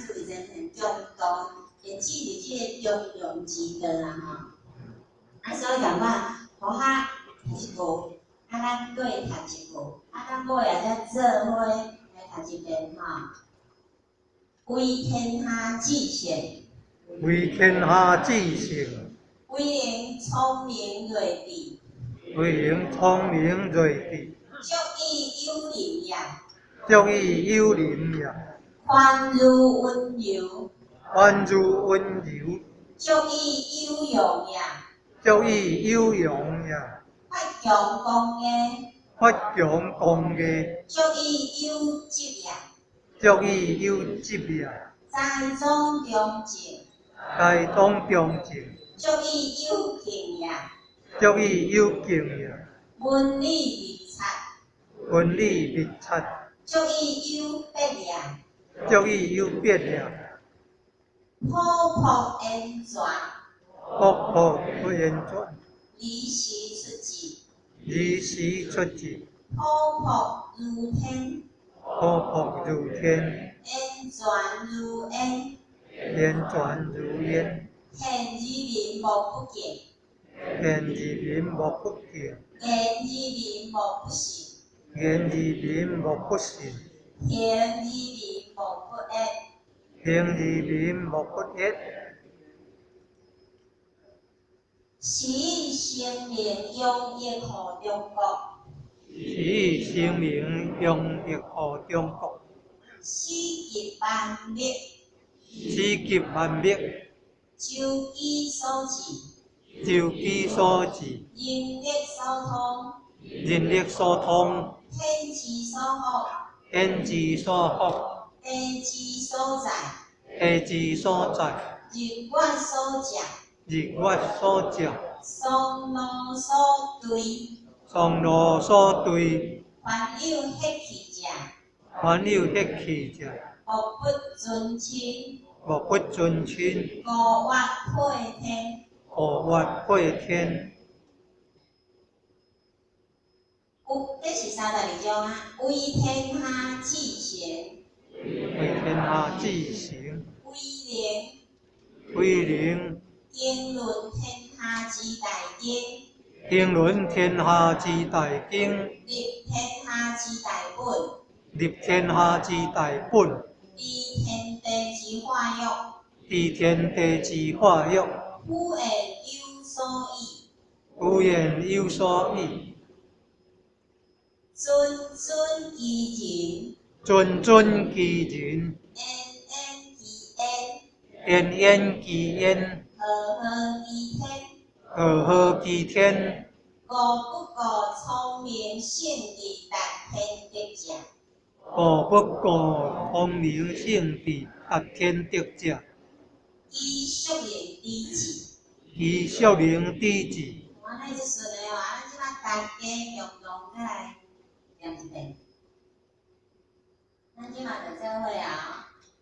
属于真很中道，会记伫即个中庸之道啦吼。所以感觉好哈读一部，咱搁会读一部，咱搁会再做伙来读一遍吼。为天下至善，为天下至善，为人聪明睿智，为人聪明睿智，足以有灵也，足以有灵也，宽如温柔，宽如温柔，足以有容也，足以有容也，发强公业，发强公业，足以有职业，足以有职业，在中中正，在中中正，足以有敬业，足以有敬业，文理密察，文理密察，足以有别业，足以有别业，普普言传，国破不言传，离时出自，离时出自，普普如天，普普如天，言传如烟，言传如烟，现于民无不敬，言于民无不敬，言于民无不信，言于民无不信，行于民无不恶。行于民无不义。是以生命用益予中国，是以生命用益予中国，史及万灭，史及万灭，周其所至，周其所至，人力所通，人力所通，天之所好，天之所福，地之所在，地之所在，日月所食，日月所食，松露所堆，松露所堆，凡有血气者，凡有血气者，无不尊亲，无不尊亲，五岳配天。五岳配天。这是32种啊，为天下至善，为天下至善，为为灵，经纶天下之大经，经纶天下之大经，立天下之大本，立天下之大本，知天地之化育，知天地之化育，夫言有所依，夫言有所依，谆谆其谆谆其人，人，焉焉其焉，焉焉其焉，和和其天。和和其天。故不过聪明性智达天得者，故不过聪明性智达天得者，以属灵之智。以属灵之智。我那就顺了哦，咱即摆大家共同再来念一遍。咱即摆就做伙啊。